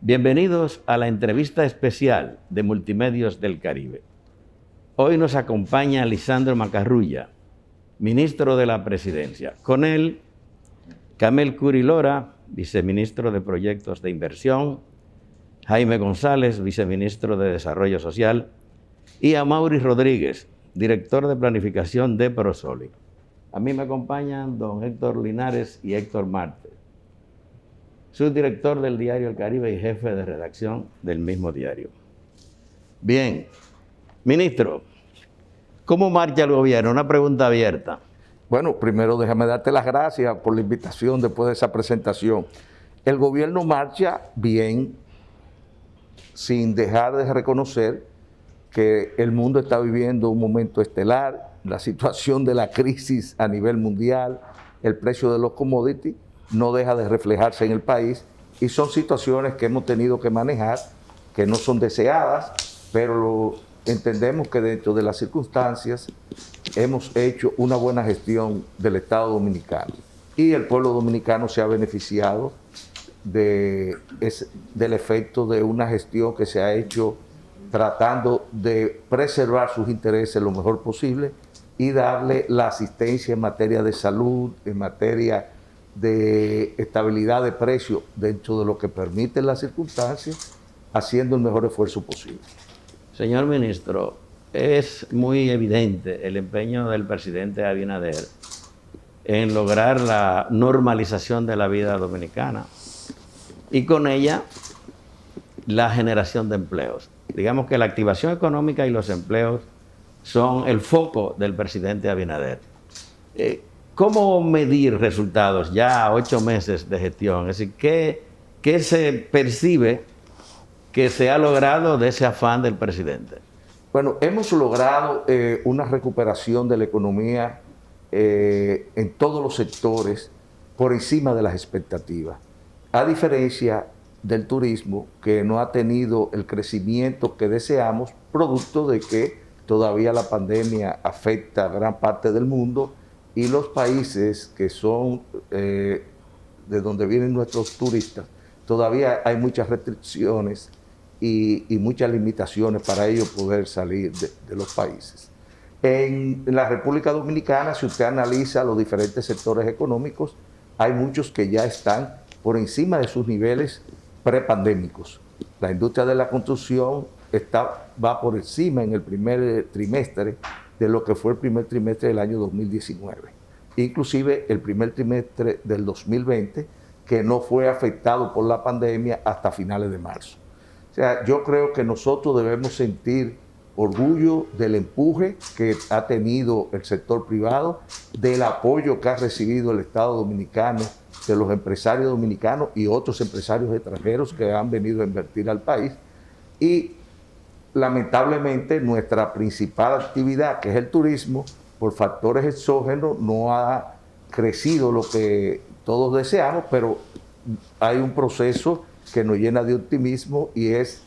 Bienvenidos a la entrevista especial de Multimedios del Caribe. Hoy nos acompaña Lisandro Macarrulla, ministro de la Presidencia. Con él, Camel Curi Lora, viceministro de Proyectos de Inversión, Jaime González, viceministro de Desarrollo Social, y Amaury Rodríguez, director de Planificación de Prosoli. A mí me acompañan don Héctor Linares y Héctor Marte, subdirector del diario El Caribe y jefe de redacción del mismo diario. Bien, ministro, ¿cómo marcha el gobierno? Una pregunta abierta. Bueno, primero déjame darte las gracias por la invitación después de esa presentación. El gobierno marcha bien, sin dejar de reconocer que el mundo está viviendo un momento estelar, la situación de la crisis a nivel mundial, el precio de los commodities no deja de reflejarse en el país y son situaciones que hemos tenido que manejar, que no son deseadas, pero entendemos que dentro de las circunstancias hemos hecho una buena gestión del Estado Dominicano y el pueblo dominicano se ha beneficiado del efecto de una gestión que se ha hecho tratando de preservar sus intereses lo mejor posible y darle la asistencia en materia de salud, en materia de estabilidad de precios dentro de lo que permiten las circunstancias, haciendo el mejor esfuerzo posible. Señor ministro, es muy evidente el empeño del presidente Abinader en lograr la normalización de la vida dominicana y con ella la generación de empleos. Digamos que la activación económica y los empleos son el foco del presidente Abinader. ¿Cómo medir resultados ya a 8 meses de gestión? Es decir, ¿qué se percibe que se ha logrado de ese afán del presidente? Bueno, hemos logrado una recuperación de la economía en todos los sectores por encima de las expectativas. A diferencia del turismo, que no ha tenido el crecimiento que deseamos, producto de que todavía la pandemia afecta a gran parte del mundo y los países que son de donde vienen nuestros turistas, todavía hay muchas restricciones y muchas limitaciones para ellos poder salir de los países. En la República Dominicana, si usted analiza los diferentes sectores económicos, hay muchos que ya están por encima de sus niveles prepandémicos. La industria de la construcción va por encima en el primer trimestre de lo que fue el primer trimestre del año 2019. Inclusive el primer trimestre del 2020, que no fue afectado por la pandemia hasta finales de marzo. O sea, yo creo que nosotros debemos sentir orgullo del empuje que ha tenido el sector privado, del apoyo que ha recibido el Estado Dominicano, de los empresarios dominicanos y otros empresarios extranjeros que han venido a invertir al país. Y lamentablemente nuestra principal actividad, que es el turismo, por factores exógenos no ha crecido lo que todos deseamos, pero hay un proceso que nos llena de optimismo y es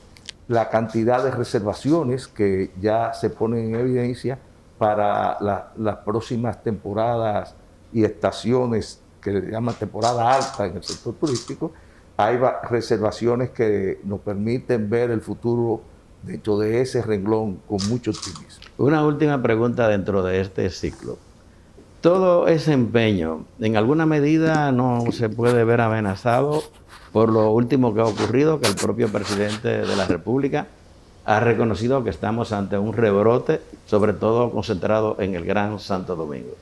la cantidad de reservaciones que ya se ponen en evidencia para las próximas temporadas y estaciones que le llaman temporada alta en el sector turístico. Hay reservaciones que nos permiten ver el futuro dentro de ese renglón con mucho optimismo. Una última pregunta dentro de este ciclo. Todo ese empeño, en alguna medida no se puede ver amenazado por lo último que ha ocurrido, que el propio presidente de la República ha reconocido que estamos ante un rebrote, sobre todo concentrado en el Gran Santo Domingo.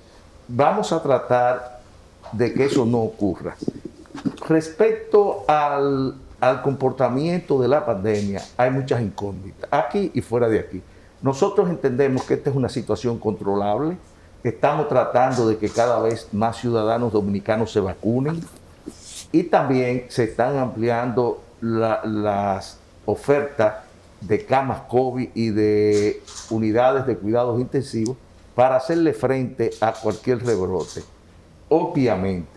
Vamos a tratar de que eso no ocurra. Respecto al comportamiento de la pandemia, hay muchas incógnitas, aquí y fuera de aquí. Nosotros entendemos que esta es una situación controlable, estamos tratando de que cada vez más ciudadanos dominicanos se vacunen y también se están ampliando las ofertas de camas COVID y de unidades de cuidados intensivos para hacerle frente a cualquier rebrote. Obviamente,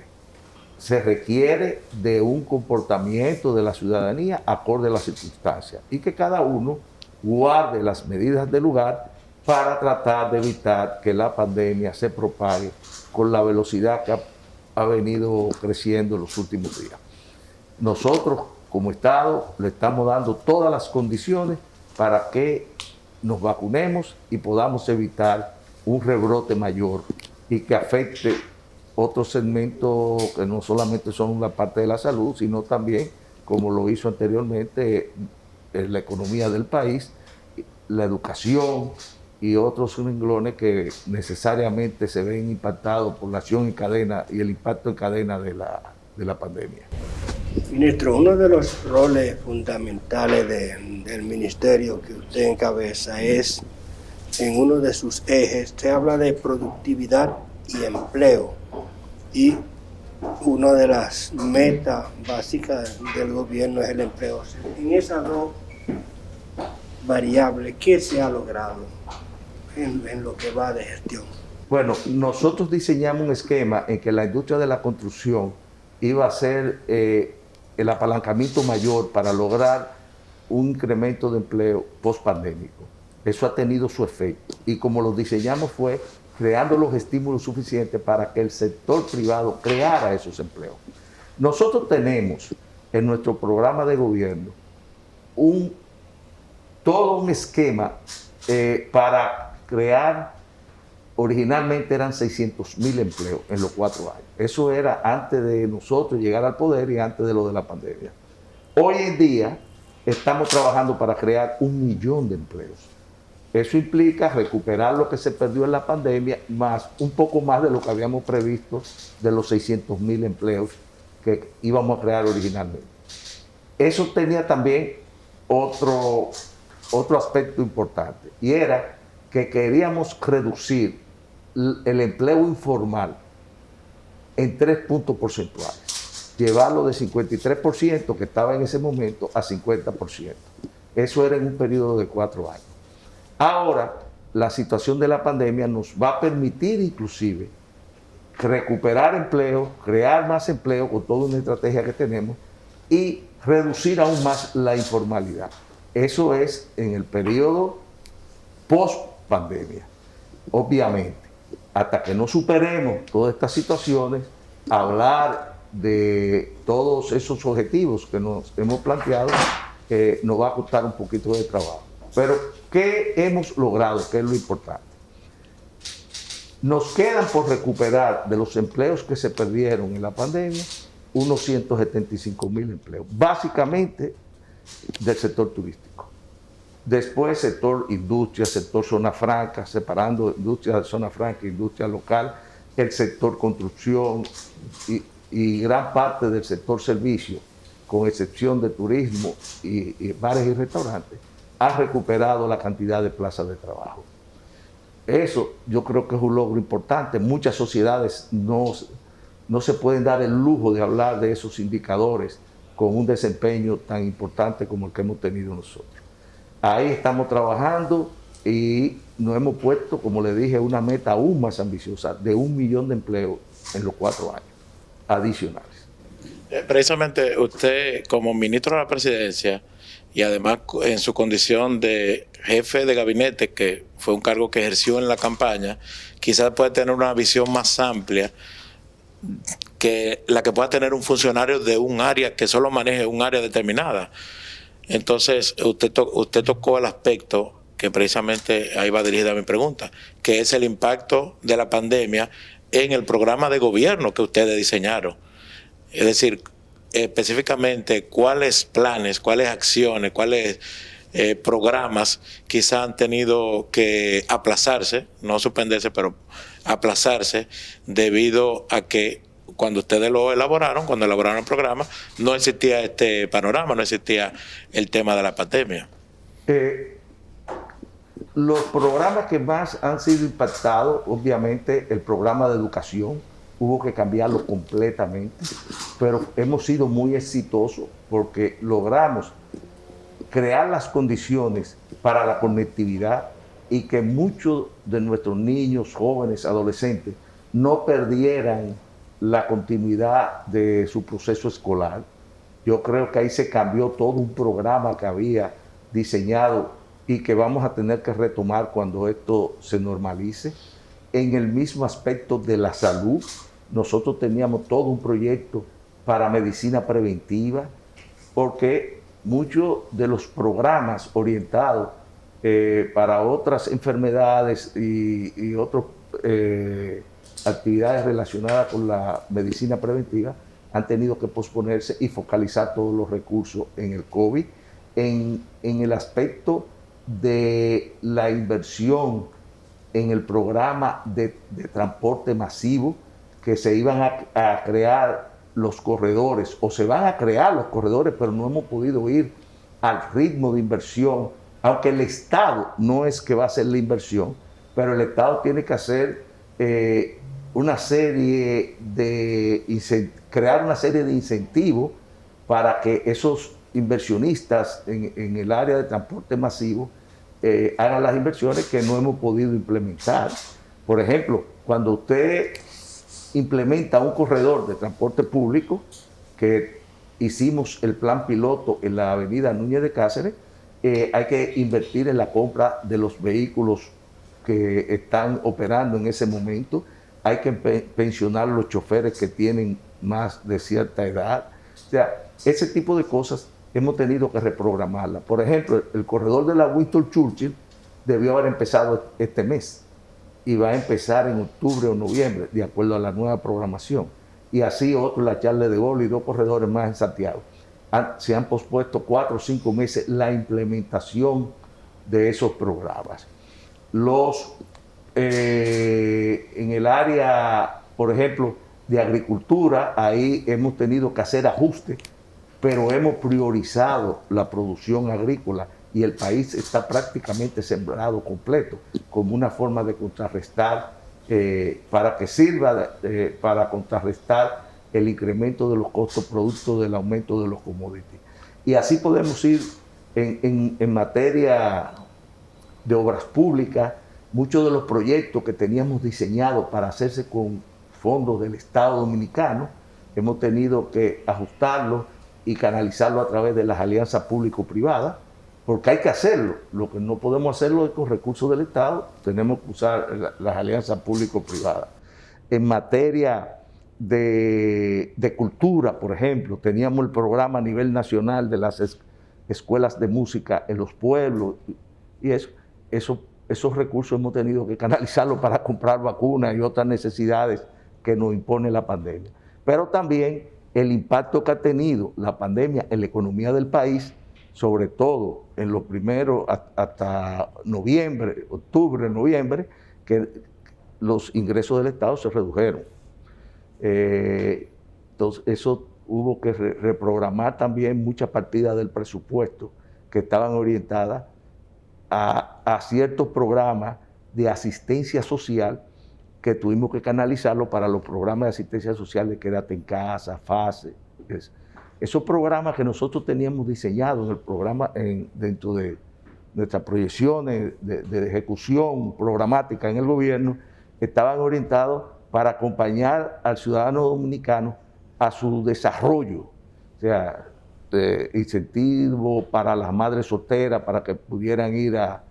se requiere de un comportamiento de la ciudadanía acorde a las circunstancias y que cada uno guarde las medidas del lugar para tratar de evitar que la pandemia se propague con la velocidad que ha venido creciendo en los últimos días. Nosotros como Estado, le estamos dando todas las condiciones para que nos vacunemos y podamos evitar un rebrote mayor y que afecte otros segmentos que no solamente son la parte de la salud, sino también, como lo hizo anteriormente, la economía del país, la educación y otros renglones que necesariamente se ven impactados por la acción en cadena y el impacto en cadena de la pandemia. Ministro, uno de los roles fundamentales del ministerio que usted encabeza es, en uno de sus ejes, se habla de productividad y empleo. Y una de las metas básicas del gobierno es el empleo. En esas dos variables, ¿qué se ha logrado en lo que va de gestión? Bueno, nosotros diseñamos un esquema en que la industria de la construcción iba a ser el apalancamiento mayor para lograr un incremento de empleo post-pandémico. Eso ha tenido su efecto. Y como lo diseñamos fue creando los estímulos suficientes para que el sector privado creara esos empleos. Nosotros tenemos en nuestro programa de gobierno todo un esquema para crear, originalmente eran 600,000 empleos en los 4 años. Eso era antes de nosotros llegar al poder y antes de lo de la pandemia. Hoy en día estamos trabajando para crear 1,000,000 de empleos. Eso implica recuperar lo que se perdió en la pandemia, más un poco más de lo que habíamos previsto de los 600,000 empleos que íbamos a crear originalmente. Eso tenía también otro aspecto importante, y era que queríamos reducir el empleo informal en 3 puntos porcentuales, llevarlo de 53% que estaba en ese momento a 50%. Eso era en un periodo de 4 años. Ahora, la situación de la pandemia nos va a permitir inclusive recuperar empleo, crear más empleo con toda una estrategia que tenemos y reducir aún más la informalidad. Eso es en el periodo post-pandemia. Obviamente, hasta que no superemos todas estas situaciones, hablar de todos esos objetivos que nos hemos planteado nos va a costar un poquito de trabajo. Pero, ¿qué hemos logrado? ¿Qué es lo importante? Nos quedan por recuperar de los empleos que se perdieron en la pandemia unos 175,000 empleos, básicamente del sector turístico. Después sector industria, sector zona franca, separando industria de zona franca e industria local, el sector construcción y gran parte del sector servicio, con excepción de turismo y bares y restaurantes, ha recuperado la cantidad de plazas de trabajo. Eso yo creo que es un logro importante. Muchas sociedades no se pueden dar el lujo de hablar de esos indicadores con un desempeño tan importante como el que hemos tenido nosotros. Ahí estamos trabajando y nos hemos puesto, como le dije, una meta aún más ambiciosa de 1,000,000 de empleos en los 4 años adicionales. Precisamente usted, como ministro de la Presidencia, y además en su condición de jefe de gabinete, que fue un cargo que ejerció en la campaña, quizás puede tener una visión más amplia que la que pueda tener un funcionario de un área que solo maneje un área determinada. Entonces, usted tocó el aspecto que precisamente ahí va dirigida mi pregunta, que es el impacto de la pandemia en el programa de gobierno que ustedes diseñaron. Es decir, específicamente cuáles planes, cuáles acciones, cuáles programas quizá han tenido que aplazarse, no suspenderse, pero aplazarse debido a que cuando ustedes lo elaboraron, cuando elaboraron el programa, no existía este panorama, no existía el tema de la pandemia. Los programas que más han sido impactados, obviamente el programa de educación, hubo que cambiarlo completamente, pero hemos sido muy exitosos porque logramos crear las condiciones para la conectividad y que muchos de nuestros niños, jóvenes, adolescentes no perdieran la continuidad de su proceso escolar. Yo creo que ahí se cambió todo un programa que había diseñado y que vamos a tener que retomar cuando esto se normalice. En el mismo aspecto de la salud, nosotros teníamos todo un proyecto para medicina preventiva. porque muchos de los programas orientados para otras enfermedades y otras actividades relacionadas con la medicina preventiva han tenido que posponerse y focalizar todos los recursos en el COVID, en el aspecto de la inversión en el programa de transporte masivo, que se iban a crear los corredores, o se van a crear los corredores, pero no hemos podido ir al ritmo de inversión, aunque el Estado no es que va a hacer la inversión, pero el Estado tiene que hacer crear una serie de incentivos para que esos inversionistas en el área de transporte masivo hagan las inversiones que no hemos podido implementar. Por ejemplo, cuando usted implementa un corredor de transporte público, que hicimos el plan piloto en la avenida Núñez de Cáceres, hay que invertir en la compra de los vehículos que están operando en ese momento, hay que pensionar a los choferes que tienen más de cierta edad. O sea, ese tipo de cosas hemos tenido que reprogramarla. Por ejemplo, el corredor de la Winston Churchill debió haber empezado este mes y va a empezar en octubre o noviembre, de acuerdo a la nueva programación. Y así otro, la Charles de Gaulle y 2 corredores más en Santiago. Se han pospuesto 4 o 5 meses la implementación de esos programas. En el área, por ejemplo, de agricultura, ahí hemos tenido que hacer ajustes, pero hemos priorizado la producción agrícola y el país está prácticamente sembrado completo, como una forma de contrarrestar, para que sirva para contrarrestar el incremento de los costos producto del aumento de los commodities. Y así podemos ir en materia de obras públicas. Muchos de los proyectos que teníamos diseñados para hacerse con fondos del Estado Dominicano, hemos tenido que ajustarlos y canalizarlo a través de las alianzas público-privadas, porque hay que hacerlo. Lo que no podemos hacerlo es con recursos del Estado, tenemos que usar las alianzas público-privadas. En materia de cultura, por ejemplo, teníamos el programa a nivel nacional de las escuelas de música en los pueblos, y esos recursos hemos tenido que canalizarlos para comprar vacunas y otras necesidades que nos impone la pandemia. Pero también el impacto que ha tenido la pandemia en la economía del país, sobre todo en los primeros hasta noviembre, octubre, noviembre, que los ingresos del Estado se redujeron. Entonces, eso hubo que reprogramar también muchas partidas del presupuesto que estaban orientadas a ciertos programas de asistencia social, que tuvimos que canalizarlo para los programas de asistencia social de Quédate en Casa, FASE. Esos programas que nosotros teníamos diseñados en el programa, dentro de nuestras proyecciones de ejecución programática en el gobierno, estaban orientados para acompañar al ciudadano dominicano a su desarrollo, o sea, incentivo para las madres solteras, para que pudieran ir a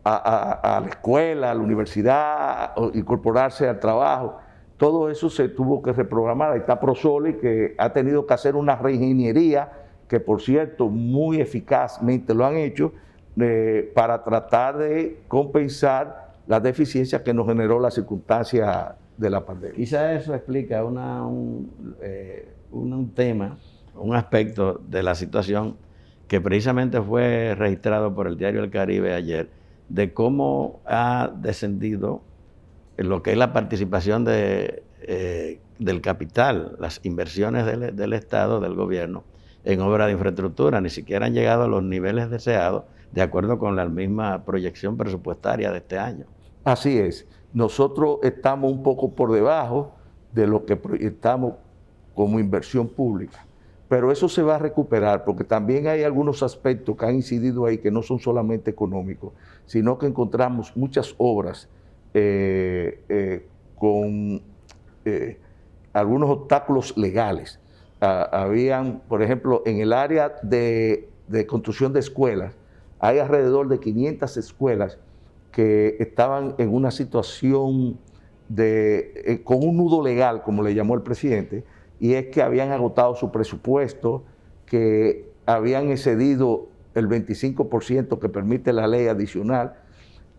la escuela, a la universidad, incorporarse al trabajo. Todo eso se tuvo que reprogramar. Ahí está Prosoli, que ha tenido que hacer una reingeniería, que por cierto muy eficazmente lo han hecho, para tratar de compensar las deficiencias que nos generó la circunstancia de la pandemia. Quizá eso explica un tema, un aspecto de la situación que precisamente fue registrado por el Diario El Caribe ayer, de cómo ha descendido lo que es la participación del capital, las inversiones del Estado, del gobierno, en obras de infraestructura. Ni siquiera han llegado a los niveles deseados, de acuerdo con la misma proyección presupuestaria de este año. Así es. Nosotros estamos un poco por debajo de lo que proyectamos como inversión pública. Pero eso se va a recuperar, porque también hay algunos aspectos que han incidido ahí que no son solamente económicos, sino que encontramos muchas obras con algunos obstáculos legales. Habían, por ejemplo, en el área de construcción de escuelas, hay alrededor de 500 escuelas que estaban en una situación con un nudo legal, como le llamó el presidente, y es que habían agotado su presupuesto, que habían excedido el 25% que permite la ley adicional,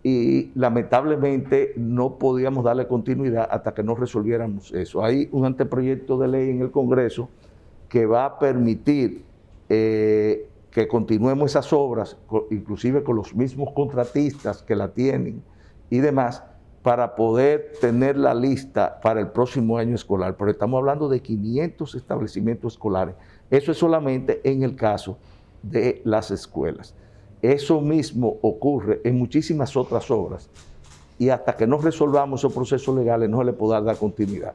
y lamentablemente no podíamos darle continuidad hasta que no resolviéramos eso. Hay un anteproyecto de ley en el Congreso que va a permitir que continuemos esas obras, inclusive con los mismos contratistas que la tienen y demás, para poder tener la lista para el próximo año escolar. Pero estamos hablando de 500 establecimientos escolares. Eso es solamente en el caso de las escuelas. Eso mismo ocurre en muchísimas otras obras, y hasta que no resolvamos esos procesos legales no se le podrá dar continuidad.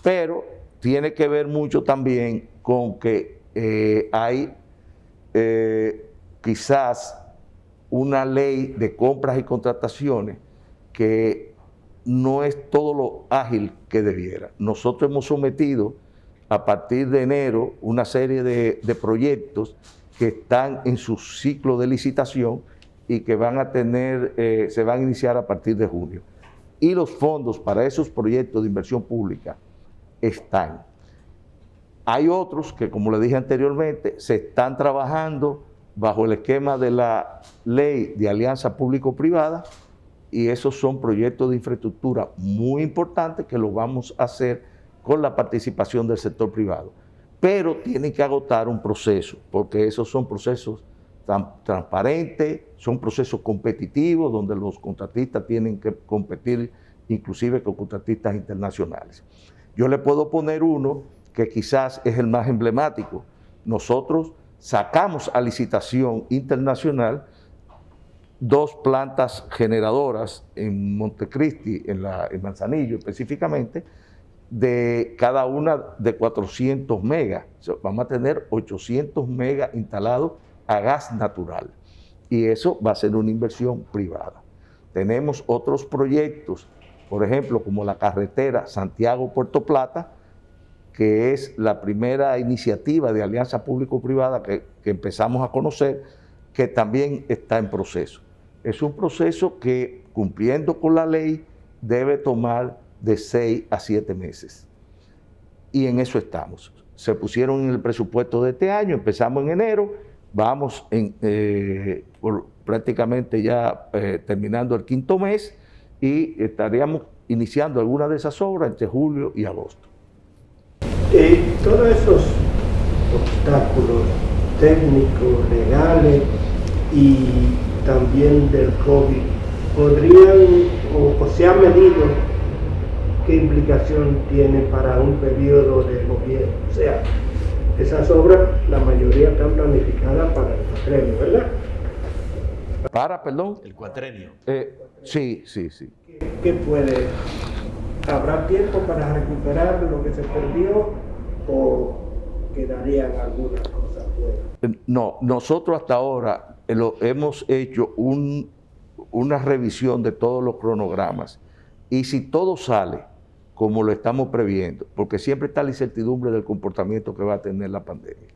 Pero tiene que ver mucho también con que hay quizás una ley de compras y contrataciones que no es todo lo ágil que debiera. Nosotros hemos sometido a partir de enero una serie de proyectos que están en su ciclo de licitación y que van a tener, se van a iniciar a partir de junio. Y los fondos para esos proyectos de inversión pública están. Hay otros que, como le dije anteriormente, se están trabajando bajo el esquema de la ley de alianza público-privada, y esos son proyectos de infraestructura muy importantes que lo vamos a hacer con la participación del sector privado. Pero tienen que agotar un proceso, porque esos son procesos transparentes, son procesos competitivos, donde los contratistas tienen que competir inclusive con contratistas internacionales. Yo le puedo poner uno que quizás es el más emblemático. Nosotros sacamos a licitación internacional 2 plantas generadoras en Montecristi, en Manzanillo específicamente, de cada una de 400 megas. O sea, vamos a tener 800 megas instalados a gas natural, y eso va a ser una inversión privada. Tenemos otros proyectos, por ejemplo, como la carretera Santiago-Puerto Plata, que es la primera iniciativa de alianza público-privada que empezamos a conocer, que también está en proceso. Es un proceso que, cumpliendo con la ley, debe tomar de 6 a 7 meses. Y en eso estamos. Se pusieron en el presupuesto de este año, empezamos en enero, vamos prácticamente ya terminando el 5º mes, y estaríamos iniciando algunas de esas obras entre julio y agosto. Todos esos obstáculos técnicos, legales y también del COVID, ¿podrían o se ha medido qué implicación tiene para un periodo de gobierno? O sea, esas obras, la mayoría están planificadas para el cuatrenio, ¿verdad? Perdón. El cuatrenio. Sí. ¿Qué puede? ¿Habrá tiempo para recuperar lo que se perdió o quedarían algunas cosas fuera? No, nosotros hasta ahora hemos hecho una revisión de todos los cronogramas, y si todo sale como lo estamos previendo, porque siempre está la incertidumbre del comportamiento que va a tener la pandemia,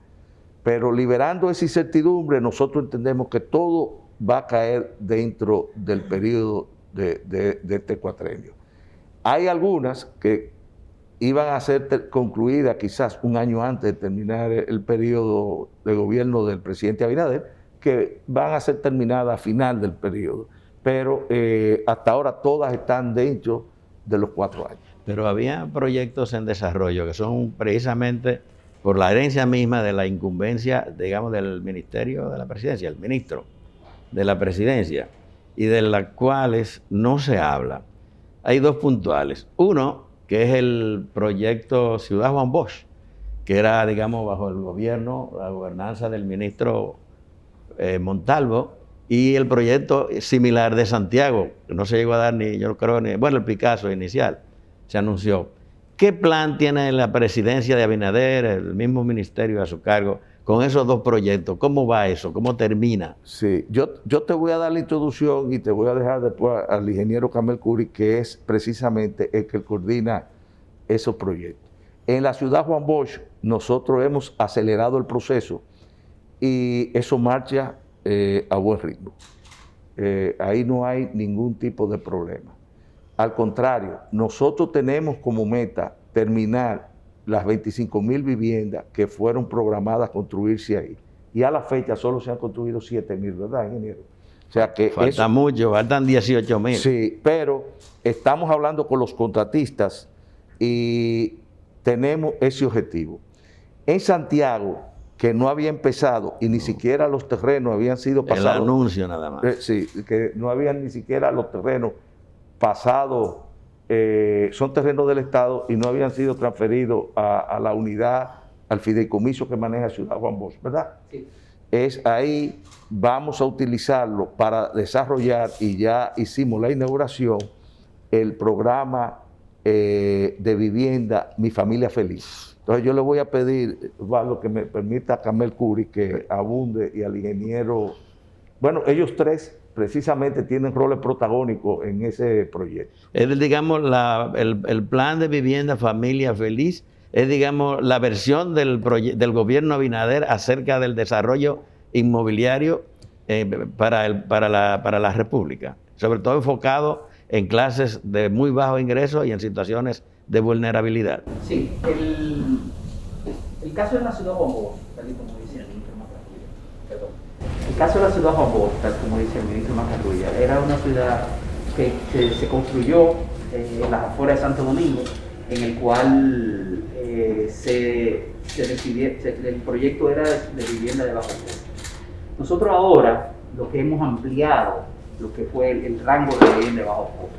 pero liberando esa incertidumbre, nosotros entendemos que todo va a caer dentro del periodo de este cuatrenio. Hay algunas que iban a ser concluidas quizás un año antes de terminar el periodo de gobierno del presidente Abinader, que van a ser terminadas a final del periodo, pero hasta ahora todas están dentro de los 4 años. Pero había proyectos en desarrollo que son precisamente por la herencia misma de la incumbencia, digamos, del Ministerio de la Presidencia, el ministro de la Presidencia, y de las cuales no se habla. Hay 2 puntuales. Uno, que es el proyecto Ciudad Juan Bosch, que era, digamos, bajo el gobierno, la gobernanza del ministro Montalvo, y el proyecto similar de Santiago, que no se llegó a dar ni, yo creo, bueno, el Picasso inicial, se anunció. ¿Qué plan tiene la presidencia de Abinader, el mismo ministerio a su cargo, con esos 2 proyectos? ¿Cómo va eso? ¿Cómo termina? Sí, yo te voy a dar la introducción y te voy a dejar después al ingeniero Camel Curi, que es precisamente el que coordina esos proyectos. En la ciudad Juan Bosch, nosotros hemos acelerado el proceso y eso marcha a buen ritmo. Ahí no hay ningún tipo de problema. Al contrario, nosotros tenemos como meta terminar las 25.000 viviendas que fueron programadas a construirse ahí. Y a la fecha solo se han construido 7.000, ¿verdad, ingeniero? O sea que falta mucho, faltan 18.000. Sí, pero estamos hablando con los contratistas y tenemos ese objetivo. En Santiago, que no había empezado y ni siquiera los terrenos habían sido pasados. El anuncio nada más. Sí, que no habían ni siquiera los terrenos pasados, son terrenos del Estado y no habían sido transferidos a la unidad, al fideicomiso que maneja Ciudad Juan Bosch, ¿verdad? Sí. Es ahí, vamos a utilizarlo para desarrollar, y ya hicimos la inauguración, el programa de vivienda Mi Familia Feliz. Entonces yo le voy a pedir, Osvaldo, que me permita a Camel Curi que abunde, y al ingeniero, bueno, ellos tres precisamente tienen roles protagónicos en ese proyecto. Es, digamos, el plan de vivienda Familia Feliz, es, digamos, la versión del gobierno Abinader acerca del desarrollo inmobiliario para la República, sobre todo enfocado en clases de muy bajo ingreso y en situaciones de vulnerabilidad. Sí, el caso de la ciudad Juan Bosch, tal y como dice el ministro Macarrulla, perdón. El caso de la ciudad Juan Bosch, tal como dice el ministro Macarrulla, era una ciudad que se construyó en las afueras de Santo Domingo, en el cual el proyecto era de vivienda de bajo costo. Nosotros ahora lo que hemos ampliado, lo que fue el rango de vivienda de bajo costo.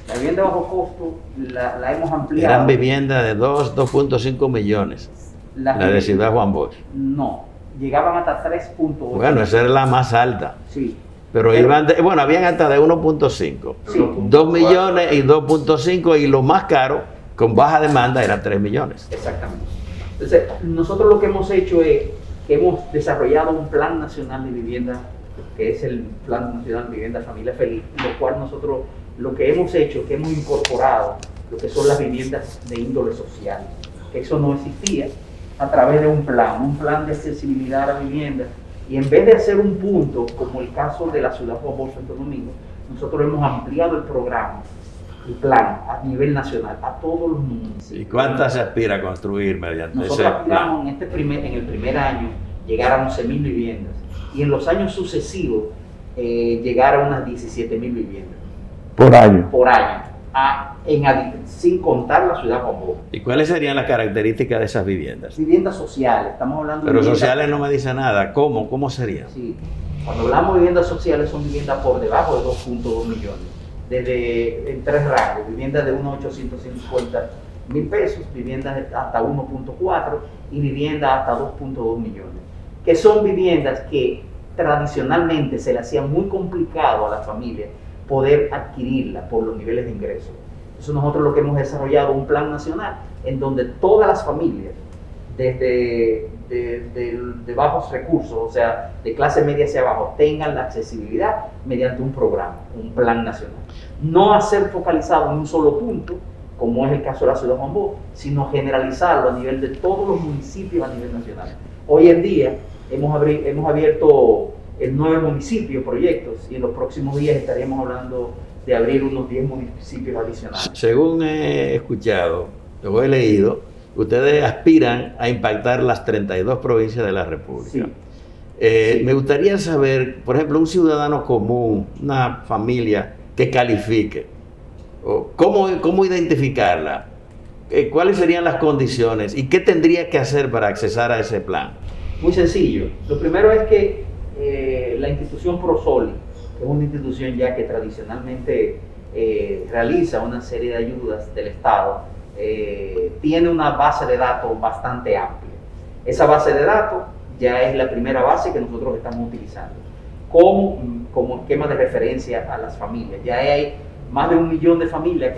La vivienda de bajo costo la hemos ampliado. Eran viviendas de 2.5 millones, la de Ciudad Juan Bosch. No, llegaban hasta 3.8. Bueno, esa era la más alta. Sí. Pero iban habían hasta de 1.5. Sí. 2 millones y 2.5, y lo más caro, con baja demanda, era 3 millones. Exactamente. Entonces, nosotros lo que hemos hecho es que hemos desarrollado un plan nacional de vivienda, que es el Plan Nacional de Vivienda Familia Feliz, lo cual nosotros lo que hemos hecho es que hemos incorporado lo que son las viviendas de índole social, que eso no existía, a través de un plan de accesibilidad a la vivienda, y en vez de hacer un punto, como el caso de la ciudad Juan Bosch Santo Domingo, nosotros hemos ampliado el programa, el plan a nivel nacional, a todos los municipios. ¿Y cuántas se aspira a construir mediante nosotros ese aspiramos plan? en el primer año llegar a 11.000 viviendas, y en los años sucesivos llegar a unas 17.000 viviendas. Por año. Por año, sin contar la ciudad Juan Bosch. ¿Y cuáles serían las características de esas viviendas? Viviendas sociales, estamos hablando Pero de viviendas sociales no me dice nada. ¿Cómo serían? Sí, cuando hablamos de viviendas sociales son viviendas por debajo de 2.2 millones, en tres rangos: viviendas de unos 850.000 pesos, viviendas hasta 1.4 y viviendas hasta 2.2 millones, que son viviendas que tradicionalmente se le hacía muy complicado a la familia poder adquirirla por los niveles de ingresos. Eso nosotros lo que hemos desarrollado un plan nacional en donde todas las familias, desde de bajos recursos, o sea, de clase media hacia abajo, tengan la accesibilidad mediante un programa, un plan nacional. No hacer focalizado en un solo punto, como es el caso de la ciudad de Juan Bosch, sino generalizarlo a nivel de todos los municipios a nivel nacional. Hoy en día hemos abierto en 9 municipios proyectos, y en los próximos días estaríamos hablando de abrir unos 10 municipios adicionales. Según he escuchado, o he leído, ustedes aspiran a impactar las 32 provincias de la República. Sí. Sí. Me gustaría saber, por ejemplo, un ciudadano común, una familia que califique, ¿cómo identificarla? ¿Cuáles serían las condiciones? ¿Y qué tendría que hacer para accesar a ese plan? Muy sencillo. Lo primero es que la institución Prosoli, que es una institución ya que tradicionalmente realiza una serie de ayudas del Estado, tiene una base de datos bastante amplia. Esa base de datos ya es la primera base que nosotros estamos utilizando como esquema de referencia a las familias. Ya hay más de 1 millón de familias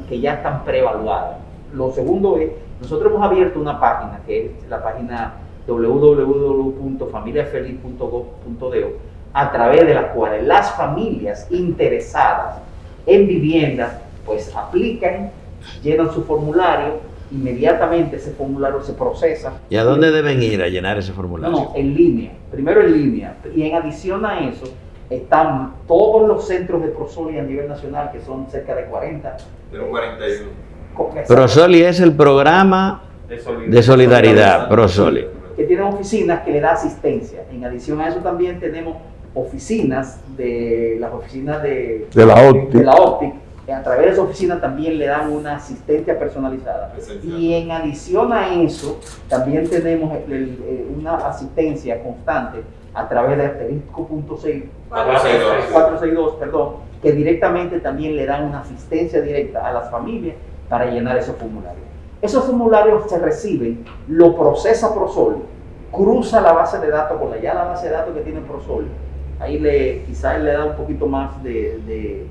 que ya están preevaluadas. Lo segundo es, nosotros hemos abierto una página, que es la página www.familiafeliz.gov.do, a través de la cual las familias interesadas en viviendas pues aplican, llenan su formulario, inmediatamente ese formulario se procesa. ¿Y a dónde deben ir a llenar ese formulario? No, en línea, primero en línea, y en adición a eso están todos los centros de Prosoli a nivel nacional, que son cerca de 40. De 41. Prosoli es el programa de solidaridad, Prosoli. Que tienen oficinas que le da asistencia. En adición a eso también tenemos oficinas de las oficinas de la OPTIC. A través de esa oficina también le dan una asistencia personalizada. Y en adición a eso, también tenemos una asistencia constante a través de asterisco 462, que directamente también le dan una asistencia directa a las familias para llenar esos formularios. Esos formularios se reciben, lo procesa Prosoli, cruza la base de datos con la base de datos que tiene Prosoli. Ahí quizás le da un poquito más de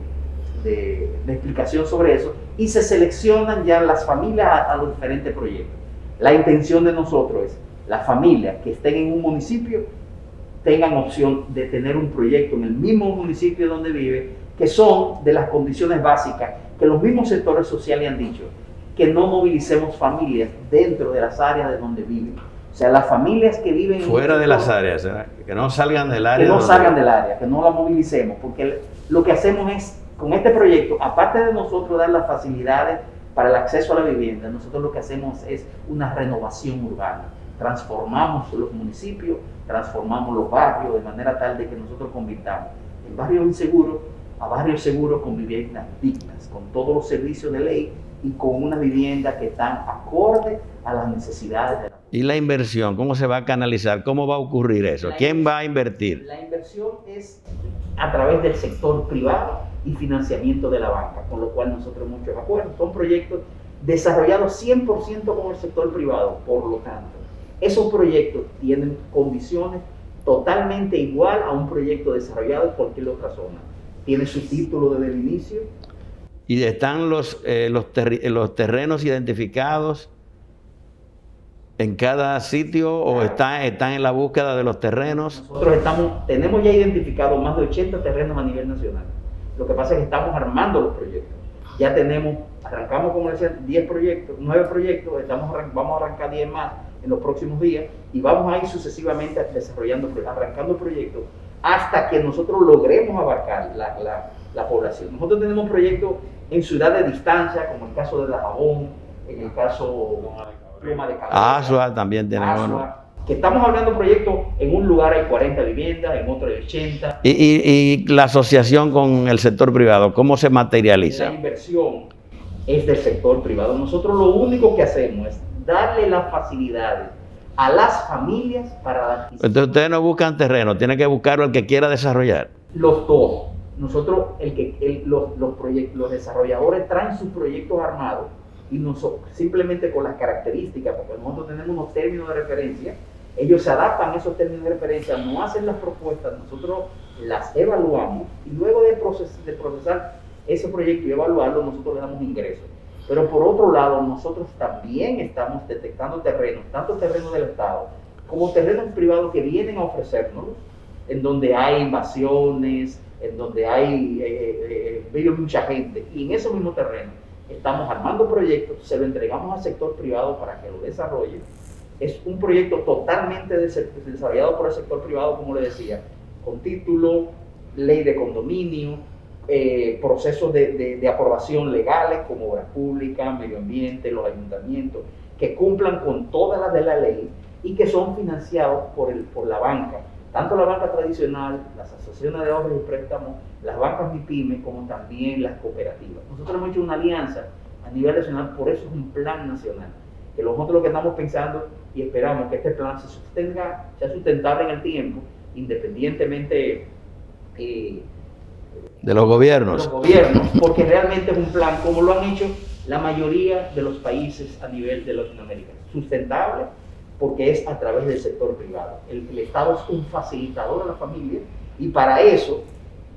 explicación sobre eso, y se seleccionan ya las familias a los diferentes proyectos. La intención de nosotros es las familias que estén en un municipio tengan opción de tener un proyecto en el mismo municipio donde vive, que son de las condiciones básicas que los mismos sectores sociales han dicho, que no movilicemos familias dentro de las áreas de donde viven. O sea, las familias que viven fuera de las áreas, que no salgan del área. Que no salgan del área, que no la movilicemos, porque lo que hacemos es, con este proyecto, aparte de nosotros dar las facilidades para el acceso a la vivienda, nosotros lo que hacemos es una renovación urbana. Transformamos los municipios, transformamos los barrios de manera tal de que nosotros convirtamos en barrios inseguros a barrios seguros con viviendas dignas, con todos los servicios de ley y con una vivienda que están acorde a las necesidades de la ¿Y la inversión? ¿Cómo se va a canalizar? ¿Cómo va a ocurrir eso? ¿Quién va a invertir? La inversión es a través del sector privado y financiamiento de la banca, con lo cual nosotros hemos muchos acuerdos. Son proyectos desarrollados 100% con el sector privado, por lo tanto, esos proyectos tienen condiciones totalmente igual a un proyecto desarrollado en cualquier otra zona. Tiene su título desde el inicio. ¿Y están los terrenos identificados en cada sitio o están en la búsqueda de los terrenos? Nosotros tenemos ya identificado más de 80 terrenos a nivel nacional. Lo que pasa es que estamos armando los proyectos. Ya arrancamos, como decía, 9 proyectos, vamos a arrancar 10 más en los próximos días y vamos a ir sucesivamente arrancando proyectos hasta que nosotros logremos abarcar la población. Nosotros tenemos proyectos en ciudades de distancia, como el caso de Dajabón, en el caso Loma de Cabrera. Asua también tiene uno. Que estamos hablando de proyectos, en un lugar hay 40 viviendas, en otro hay 80. ¿Y la asociación con el sector privado, cómo se materializa? La inversión es del sector privado. Nosotros lo único que hacemos es darle las facilidades a las familias para la adquisición. Entonces ustedes no buscan terreno, tienen que buscarlo el que quiera desarrollar. Los dos. Nosotros, los desarrolladores traen sus proyectos armados y simplemente con las características, porque nosotros tenemos unos términos de referencia, ellos se adaptan a esos términos de referencia, no hacen las propuestas, nosotros las evaluamos y luego de procesar ese proyecto y evaluarlo, nosotros le damos ingresos. Pero por otro lado, nosotros también estamos detectando terrenos, tanto terrenos del Estado como terrenos privados que vienen a ofrecernos, en donde hay invasiones, en donde vive mucha gente, y en esos mismos terrenos estamos armando proyectos, se lo entregamos al sector privado para que lo desarrolle. Es un proyecto totalmente desarrollado por el sector privado, como le decía, con título, ley de condominio, procesos de aprobación legales como obras públicas, medio ambiente, los ayuntamientos, que cumplan con todas las de la ley y que son financiados por la banca, tanto la banca tradicional, las asociaciones de ahorros y préstamos, las bancas MIPYME, como también las cooperativas. Nosotros hemos hecho una alianza a nivel nacional, por eso es un plan nacional, que nosotros lo que estamos pensando y esperamos que este plan sea sustentable en el tiempo, independientemente de los gobiernos. Porque realmente es un plan, como lo han hecho la mayoría de los países a nivel de Latinoamérica, sustentable, porque es a través del sector privado. El Estado es un facilitador a la familia y para eso,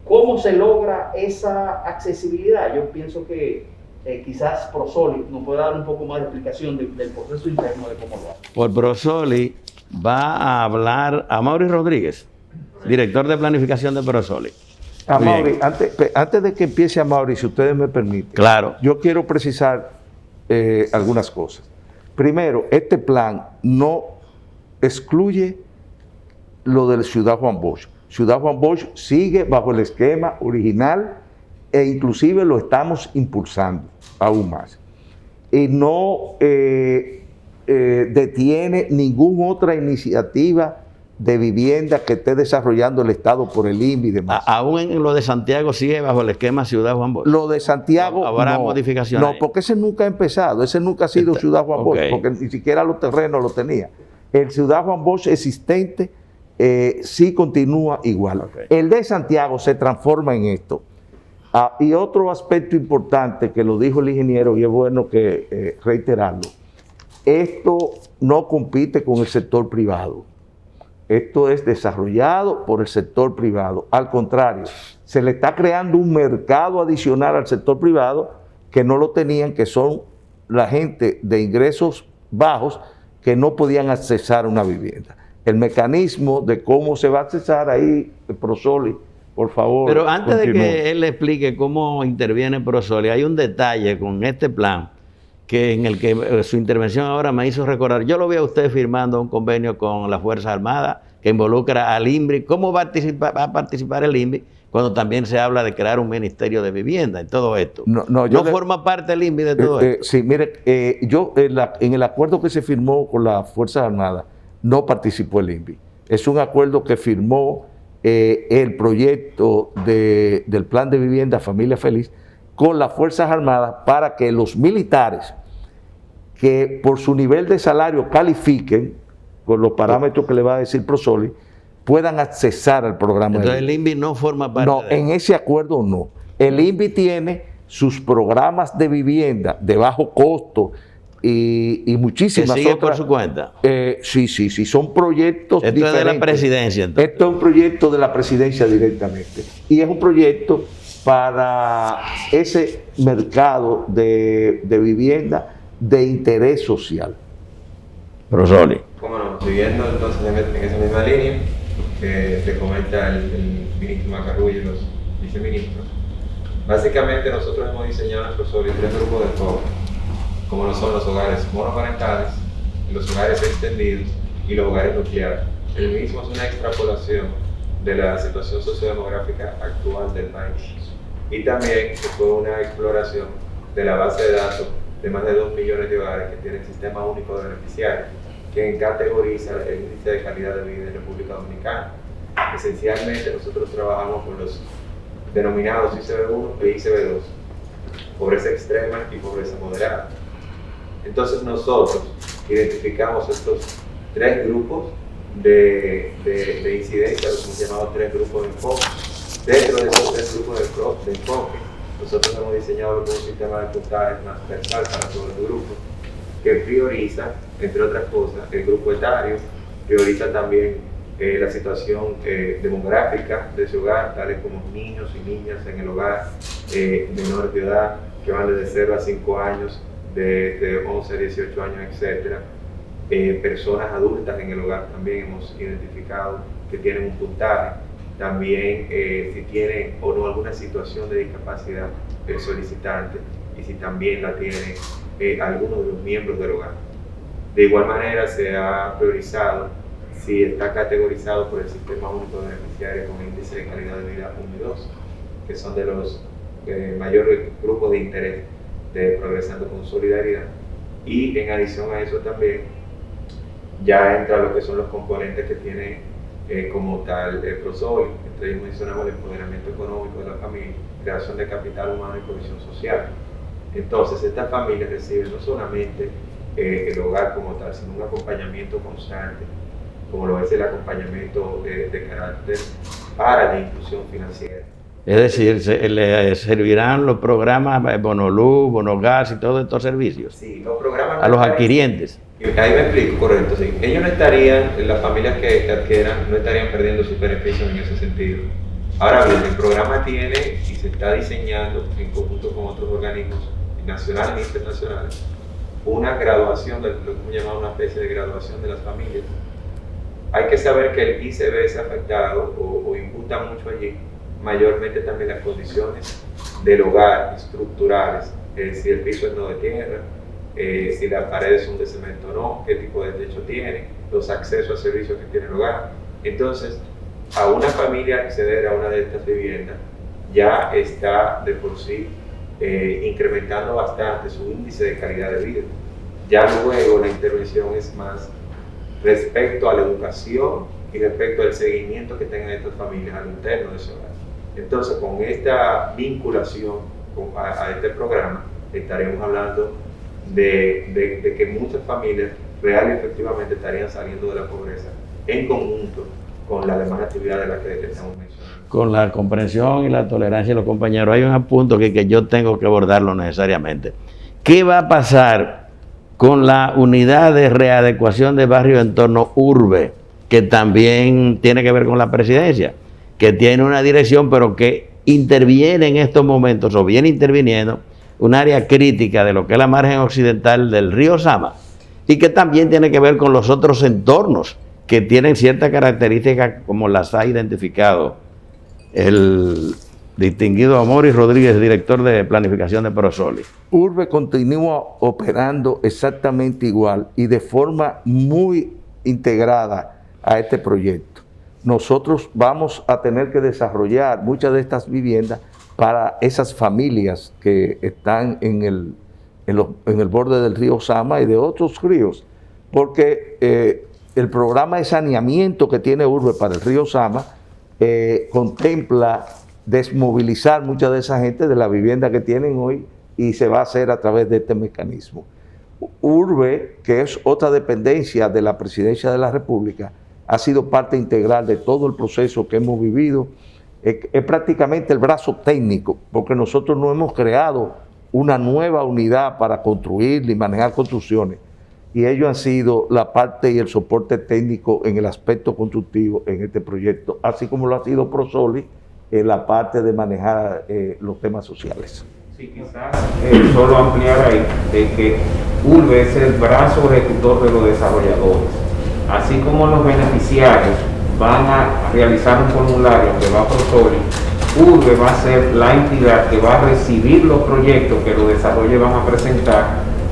¿cómo se logra esa accesibilidad? Yo pienso que quizás Prosoli nos puede dar un poco más de explicación del proceso interno de cómo lo hace. Por Prosoli va a hablar Amaury Rodríguez, director de planificación de Prosoli. Amaury, antes de que empiece Amaury, si ustedes me permiten, claro, yo quiero precisar algunas cosas. Primero, este plan no excluye lo de Ciudad Juan Bosch. Ciudad Juan Bosch sigue bajo el esquema original e inclusive lo estamos impulsando aún más. Y no detiene ninguna otra iniciativa de vivienda que esté desarrollando el Estado por el INVI y demás. Aún en lo de Santiago sigue bajo el esquema Ciudad Juan Bosch. Lo de Santiago ¿Habrá no, modificaciones? no, porque ese nunca ha empezado, ese nunca ha sido Ciudad Juan Bosch, porque ni siquiera los terrenos lo tenía. El Ciudad Juan Bosch existente sí continúa igual. El de Santiago se transforma en esto. Y otro aspecto importante que lo dijo el ingeniero, y es bueno que reiterarlo, esto no compite con el sector privado. Esto es desarrollado por el sector privado. Al contrario, se le está creando un mercado adicional al sector privado que no lo tenían, que son la gente de ingresos bajos que no podían accesar a una vivienda. El mecanismo de cómo se va a accesar ahí, Prosoli, por favor. Pero antes continúe. de que él explique cómo interviene Prosoli, hay un detalle con este plan que en el que su intervención ahora me hizo recordar. Yo lo vi a usted firmando un convenio con las Fuerzas Armadas que involucra al INVI. ¿Cómo va a participar el INVI cuando también se habla de crear un ministerio de vivienda en todo esto? ¿No forma parte el INVI de todo esto? Sí, mire, yo en el acuerdo que se firmó con las Fuerzas Armadas no participó el INVI. Es un acuerdo que firmó el proyecto del Plan de Vivienda Familia Feliz con las Fuerzas Armadas para que los militares que por su nivel de salario califiquen con los parámetros que le va a decir Prosoli, puedan accesar al programa. Entonces el INVI no forma parte No, en ese acuerdo no. El INVI tiene sus programas de vivienda de bajo costo y muchísimas que sigue otras. por su cuenta. Sí, son proyectos Esto diferentes. es de la presidencia, entonces. Esto es un proyecto de la presidencia directamente. Y es un proyecto para ese mercado de vivienda de interés social. Prosoli. Cómo no, siguiendo entonces en esa misma línea que te comenta el ministro Macarrullo y los viceministros, básicamente nosotros hemos diseñado en Prosoli 3 grupos de enfoque, como lo son los hogares monoparentales, los hogares extendidos y los hogares nucleares. El mismo es una extrapolación de la situación sociodemográfica actual del país. Y también fue una exploración de la base de datos de más de 2 millones de hogares que tiene el Sistema Único de Beneficiarios, que categoriza el índice de calidad de vida en República Dominicana. Esencialmente nosotros trabajamos con los denominados ICB1 e ICB2, pobreza extrema y pobreza moderada. Entonces nosotros identificamos estos 3 grupos de incidencia, los hemos llamado 3 grupos de enfoque. Dentro de esos 3 grupos de enfoque, nosotros hemos diseñado un sistema de puntaje transversal para todos los grupos, que prioriza, entre otras cosas, el grupo etario, prioriza también la situación demográfica de ese hogar, tales como niños y niñas en el hogar, menores de edad, que van desde 0 a 5 años, de 11 a 18 años, etc. Personas adultas en el hogar también hemos identificado que tienen un puntaje. También si tienen o no alguna situación de discapacidad el solicitante y si también la tiene alguno de los miembros del hogar. De igual manera se ha priorizado si está categorizado por el Sistema Único de Beneficiarios con índice de calidad de vida 1 y 2, que son de los mayores grupos de interés de Progresando con Solidaridad. Y en adición a eso también ya entra lo que son los componentes que tiene como tal Prosoli. Entre ellos mencionamos el empoderamiento económico de la familia, creación de capital humano y cohesión social. Entonces estas familias reciben no solamente el hogar como tal, sino un acompañamiento constante, como lo es el acompañamiento de carácter para la inclusión financiera. Es decir, le servirán los programas Bonoluz, Bonogas y todos estos servicios. Sí, los programas a los adquirientes. Ahí me explico, correcto, sí. Ellos no estarían, las familias que adquieran, no estarían perdiendo sus beneficios en ese sentido. Ahora bien, el programa tiene y se está diseñando en conjunto con otros organismos nacionales e internacionales una graduación, lo que hemos llamado una especie de graduación de las familias. Hay que saber que el ICB es afectado o imputa mucho allí, mayormente también las condiciones del hogar estructurales, si el piso es no de tierra, si las paredes son de cemento o no, qué tipo de techo tiene, los accesos a servicios que tiene el hogar. Entonces, a una familia acceder a una de estas viviendas ya está de por sí incrementando bastante su índice de calidad de vida. Ya luego la intervención es más respecto a la educación y respecto al seguimiento que tengan estas familias al interno de ese hogar. Entonces, con esta vinculación a este programa, estaremos hablando de que muchas familias real y efectivamente estarían saliendo de la pobreza en conjunto con la demás actividades de las que estamos mencionando. Con la comprensión y la tolerancia de los compañeros, hay un punto que yo tengo que abordarlo necesariamente. ¿Qué va a pasar con la unidad de readecuación de barrio en torno urbe, que también tiene que ver con la presidencia, que tiene una dirección, pero que interviene en estos momentos, o viene interviniendo, un área crítica de lo que es la margen occidental del río Sama, y que también tiene que ver con los otros entornos que tienen ciertas características como las ha identificado el distinguido Amaury Rodríguez, director de planificación de Prosoli? Urbe continúa operando exactamente igual y de forma muy integrada a este proyecto. Nosotros vamos a tener que desarrollar muchas de estas viviendas para esas familias que están en el borde del río Sama y de otros ríos, porque el programa de saneamiento que tiene Urbe para el río Sama contempla desmovilizar mucha de esa gente de la vivienda que tienen hoy, y se va a hacer a través de este mecanismo. Urbe, que es otra dependencia de la Presidencia de la República, ha sido parte integral de todo el proceso que hemos vivido. Es prácticamente el brazo técnico, porque nosotros no hemos creado una nueva unidad para construir y manejar construcciones, y ellos han sido la parte y el soporte técnico en el aspecto constructivo en este proyecto, así como lo ha sido Prosoli en la parte de manejar los temas sociales. Sí, quizás solo ampliar ahí de que Urbe es el brazo ejecutor de los desarrolladores, así como los beneficiarios van a realizar un formulario que va a Prosoli. Urbe va a ser la entidad que va a recibir los proyectos que los desarrolladores van a presentar,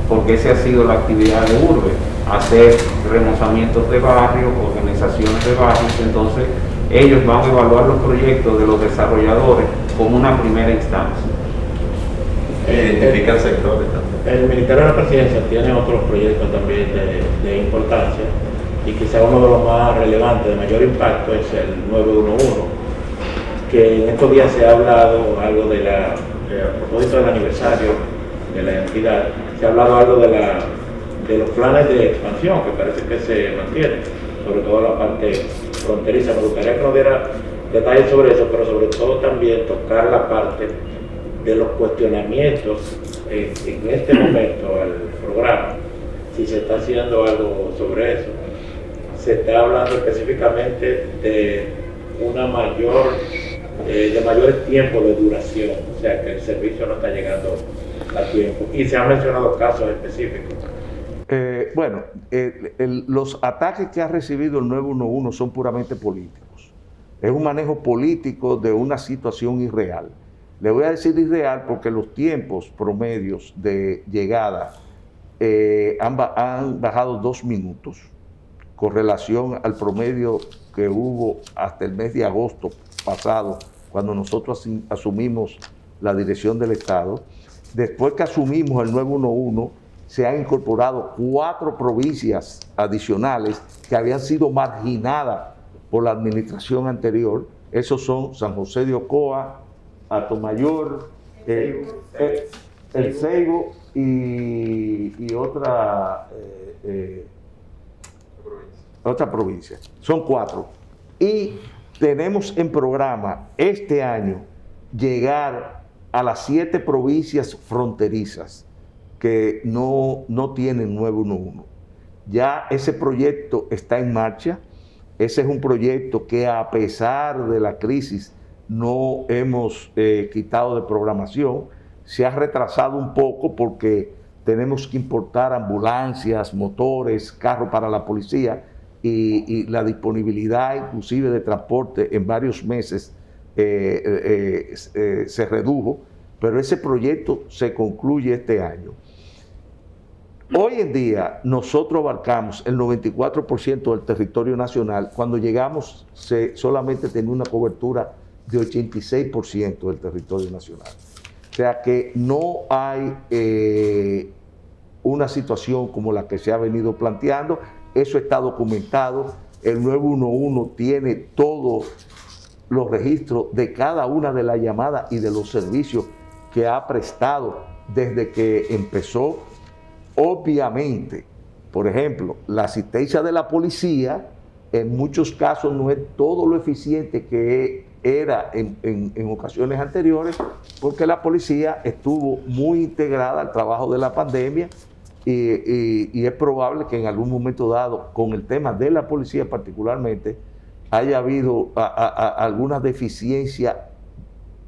porque esa ha sido la actividad de Urbe, hacer remozamientos de barrios, organizaciones de barrios. Entonces ellos van a evaluar los proyectos de los desarrolladores como una primera instancia. Identifican sectores también. El Ministerio de la Presidencia tiene otros proyectos también de importancia, y quizá uno de los más relevantes, de mayor impacto, es el 911, que en estos días se ha hablado algo a propósito del aniversario de la entidad, se ha hablado algo de los planes de expansión que parece que se mantienen, sobre todo la parte fronteriza. Me gustaría que nos diera detalles sobre eso, pero sobre todo también tocar la parte de los cuestionamientos en este momento al programa, si se está haciendo algo sobre eso. Se está hablando específicamente de mayores tiempos de duración, o sea que el servicio no está llegando a tiempo, y se han mencionado casos específicos. Los ataques que ha recibido el 911 son puramente políticos. Es un manejo político de una situación irreal. Le voy a decir irreal porque los tiempos promedios de llegada han bajado 2 minutos con relación al promedio que hubo hasta el mes de agosto pasado, cuando nosotros asumimos la dirección del Estado. Después que asumimos el 911, se han incorporado 4 provincias adicionales que habían sido marginadas por la administración anterior. Esos son San José de Ocoa, Atomayor, El Ceibo y otra provincia. Son 4. Y tenemos en programa este año llegar a las 7 provincias fronterizas que no tienen 911. Ya ese proyecto está en marcha. Ese es un proyecto que, a pesar de la crisis, no hemos quitado de programación. Se ha retrasado un poco porque tenemos que importar ambulancias, motores, carros para la policía, y la disponibilidad inclusive de transporte en varios meses se redujo, pero ese proyecto se concluye este año. Hoy en día nosotros abarcamos el 94% del territorio nacional. Cuando llegamos solamente tenía una cobertura de 86% del territorio nacional. O sea que no hay una situación como la que se ha venido planteando. Eso está documentado. El 911 tiene todos los registros de cada una de las llamadas y de los servicios que ha prestado desde que empezó. Obviamente, por ejemplo, la asistencia de la policía en muchos casos no es todo lo eficiente que era en ocasiones anteriores, porque la policía estuvo muy integrada al trabajo de la pandemia y es probable que en algún momento dado, con el tema de la policía particularmente, haya habido alguna deficiencia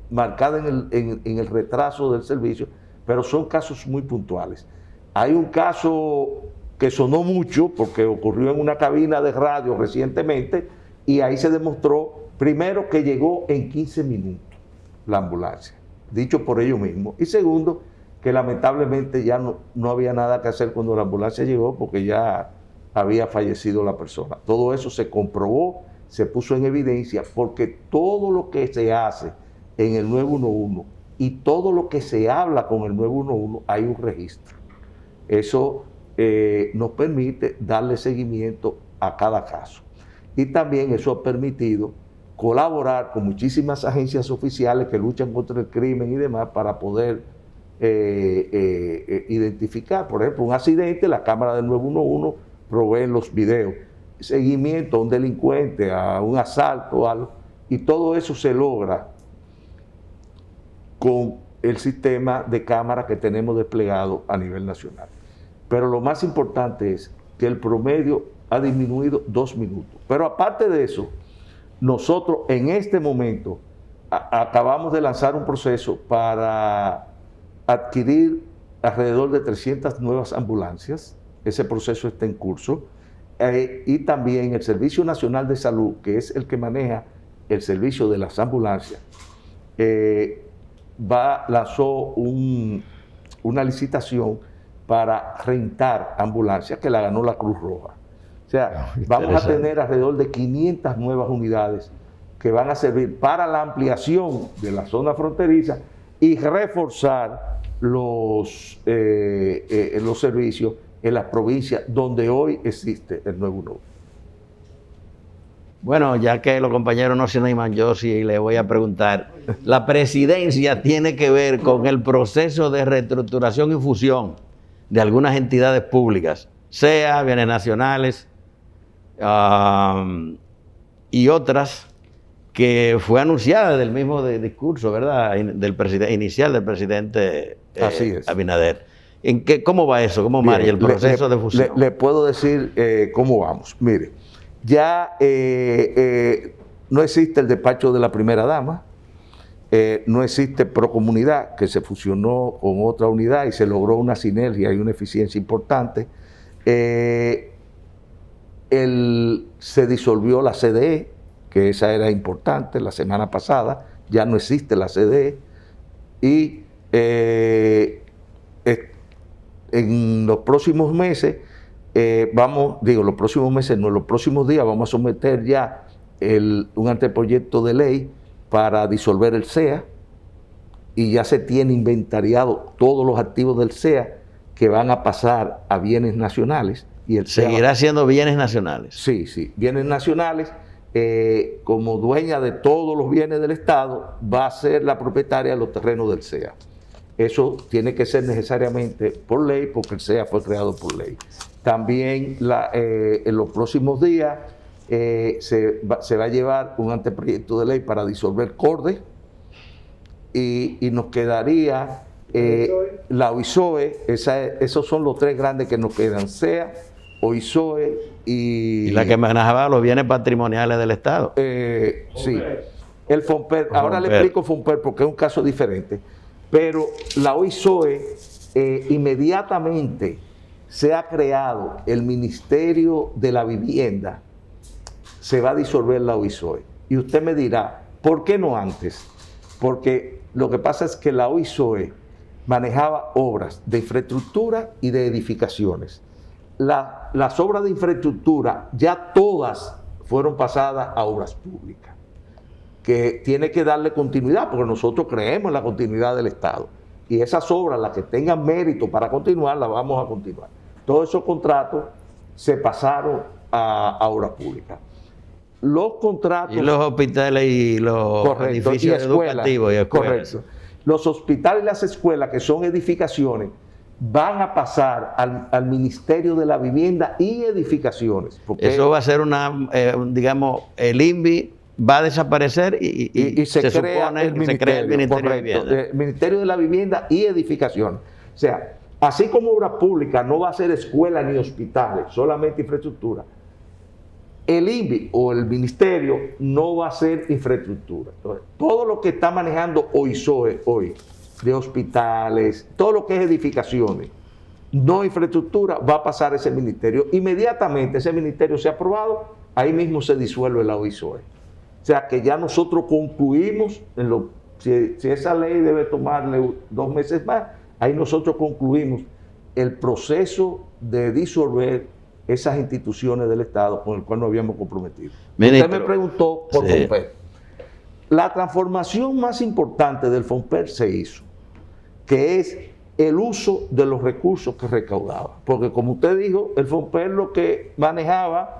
marcada en el retraso del servicio, pero son casos muy puntuales. Hay un caso que sonó mucho porque ocurrió en una cabina de radio recientemente y ahí se demostró, primero, que llegó en 15 minutos la ambulancia, dicho por ellos mismos, y segundo, que lamentablemente ya no había nada que hacer cuando la ambulancia llegó porque ya había fallecido la persona. Todo eso se comprobó, se puso en evidencia, porque todo lo que se hace en el 911 y todo lo que se habla con el 911 hay un registro. Eso nos permite darle seguimiento a cada caso. Y también eso ha permitido colaborar con muchísimas agencias oficiales que luchan contra el crimen y demás para poder identificar, por ejemplo, un accidente, la cámara del 911 provee los videos, seguimiento a un delincuente, a un asalto, algo, y todo eso se logra con el sistema de cámara que tenemos desplegado a nivel nacional. Pero lo más importante es que el promedio ha disminuido 2 minutos. Pero aparte de eso, nosotros en este momento acabamos de lanzar un proceso para adquirir alrededor de 300 nuevas ambulancias. Ese proceso está en curso. Y también el Servicio Nacional de Salud, que es el que maneja el servicio de las ambulancias, lanzó una licitación para rentar ambulancias que la ganó la Cruz Roja. O sea, vamos a tener alrededor de 500 nuevas unidades que van a servir para la ampliación de la zona fronteriza y reforzar los servicios en las provincias donde hoy existe el 911. Bueno, ya que los compañeros no se animan, yo sí le voy a preguntar. La presidencia tiene que ver con el proceso de reestructuración y fusión de algunas entidades públicas, sea bienes nacionales y otras, que fue anunciada del mismo discurso, ¿verdad? Inicial del presidente Abinader. ¿Cómo va eso? ¿Cómo marcha el proceso de fusión? Le puedo decir cómo vamos. Mire, ya no existe el despacho de la primera dama, no existe Procomunidad, que se fusionó con otra unidad y se logró una sinergia y una eficiencia importante. Se disolvió la CDE, que esa era importante, la semana pasada, ya no existe la CDE, y en los próximos meses, los próximos días vamos a someter ya un anteproyecto de ley para disolver el CEA, y ya se tiene inventariado todos los activos del CEA que van a pasar a bienes nacionales. Y el CEA ¿seguirá siendo bienes nacionales? Sí, bienes nacionales. Como dueña de todos los bienes del Estado, va a ser la propietaria de los terrenos del CEA. Eso tiene que ser necesariamente por ley, porque el CEA fue creado por ley. También en los próximos días se va a llevar un anteproyecto de ley para disolver CORDE, y nos quedaría la OISOE. Esos son los 3 grandes que nos quedan: CEA, OISOE y la que manejaba los bienes patrimoniales del Estado. Sí, el FONPER. Ahora le explico FONPER porque es un caso diferente. Pero la OISOE, inmediatamente se ha creado el Ministerio de la Vivienda, se va a disolver la OISOE. Y usted me dirá, ¿por qué no antes? Porque lo que pasa es que la OISOE manejaba obras de infraestructura y de edificaciones. Las obras de infraestructura ya todas fueron pasadas a obras públicas, que tiene que darle continuidad, porque nosotros creemos en la continuidad del Estado. y esas obras, las que tengan mérito para continuar, las vamos a continuar. Todos esos contratos se pasaron a obras públicas. Los contratos... Y los hospitales y los edificios educativos y escuelas. Correcto. Los hospitales y las escuelas, que son edificaciones, van a pasar al Ministerio de la Vivienda y Edificaciones. Eso va a ser digamos, el INVI va a desaparecer y se crea el Ministerio de Vivienda. El Ministerio de la Vivienda y Edificaciones. O sea, así como obra pública no va a ser escuela ni hospitales, solamente infraestructura, el INVI o el Ministerio no va a ser infraestructura. Entonces, todo lo que está manejando OISOE hoy, de hospitales, todo lo que es edificaciones, no infraestructura, va a pasar a ese ministerio. Inmediatamente ese ministerio se ha aprobado, ahí mismo se disuelve la OISOE. O sea que ya nosotros concluimos, si esa ley debe tomarle 2 meses más, ahí nosotros concluimos el proceso de disolver esas instituciones del Estado con el cual nos habíamos comprometido. Ministro, usted me preguntó por FONPER. La transformación más importante del FONPER se hizo, que es el uso de los recursos que recaudaba. Porque como usted dijo, el FONPER lo que manejaba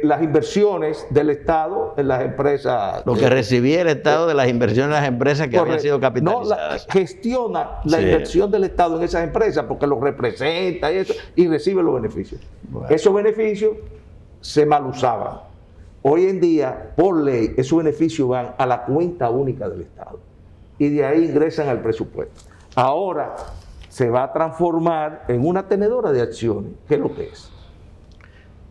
las inversiones del Estado en las empresas. Lo que recibía el Estado de las inversiones de las empresas que habían sido capitalizadas. No, gestiona la inversión del Estado en esas empresas porque los representa y recibe los beneficios. Bueno. Esos beneficios se mal usaban. Hoy en día, por ley, esos beneficios van a la cuenta única del Estado y de ahí ingresan al presupuesto. Ahora se va a transformar en una tenedora de acciones, que es lo que es.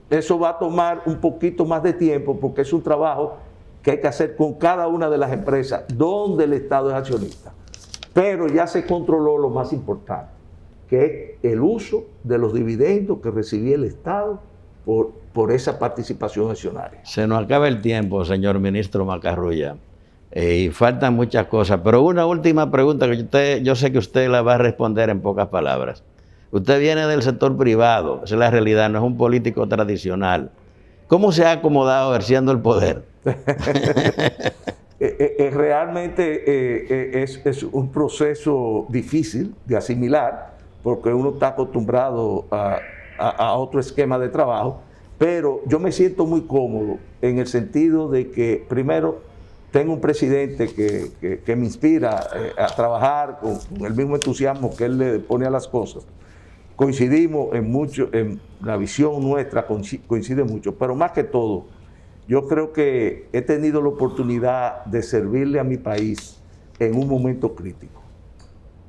Eso va a tomar un poquito más de tiempo porque es un trabajo que hay que hacer con cada una de las empresas donde el Estado es accionista. Pero ya se controló lo más importante, que es el uso de los dividendos que recibía el Estado por esa participación accionaria. Se nos acaba el tiempo, señor ministro Macarrulla, y faltan muchas cosas, pero una última pregunta que yo sé que usted la va a responder en pocas palabras. Usted viene del sector privado, esa es la realidad, no es un político tradicional. ¿Cómo se ha acomodado ejerciendo el poder? Realmente es un proceso difícil de asimilar, porque uno está acostumbrado a otro esquema de trabajo, pero yo me siento muy cómodo en el sentido de que, primero, tengo un presidente que me inspira a trabajar con el mismo entusiasmo que él le pone a las cosas. Coincidimos en la visión nuestra, coincide mucho, pero más que todo, yo creo que he tenido la oportunidad de servirle a mi país en un momento crítico.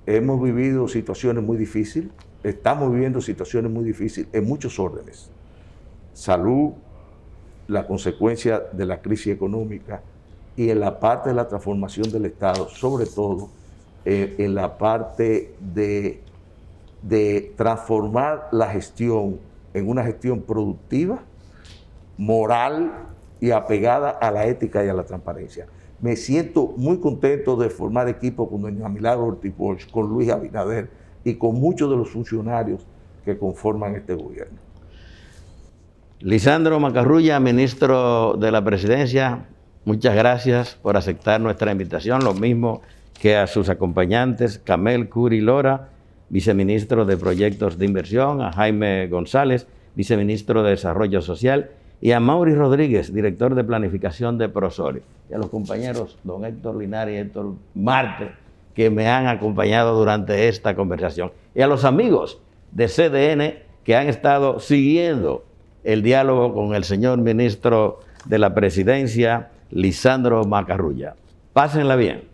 Hemos vivido situaciones muy difíciles, estamos viviendo situaciones muy difíciles en muchos órdenes. Salud, la consecuencia de la crisis económica y en la parte de la transformación del Estado, sobre todo en la parte de transformar la gestión en una gestión productiva, moral y apegada a la ética y a la transparencia. Me siento muy contento de formar equipo con doña Milagro Ortiz Bosch, con Luis Abinader y con muchos de los funcionarios que conforman este gobierno. Lisandro Macarrulla, ministro de la Presidencia, muchas gracias por aceptar nuestra invitación, lo mismo que a sus acompañantes, Camel Curi Lora, viceministro de Proyectos de Inversión, a Jaime González, viceministro de Desarrollo Social, y a Mauri Rodríguez, director de Planificación de Prosoli, y a los compañeros don Héctor Linares y Héctor Marte, que me han acompañado durante esta conversación, y a los amigos de CDN que han estado siguiendo el diálogo con el señor ministro de la Presidencia, Lisandro Macarrulla. Pásenla bien.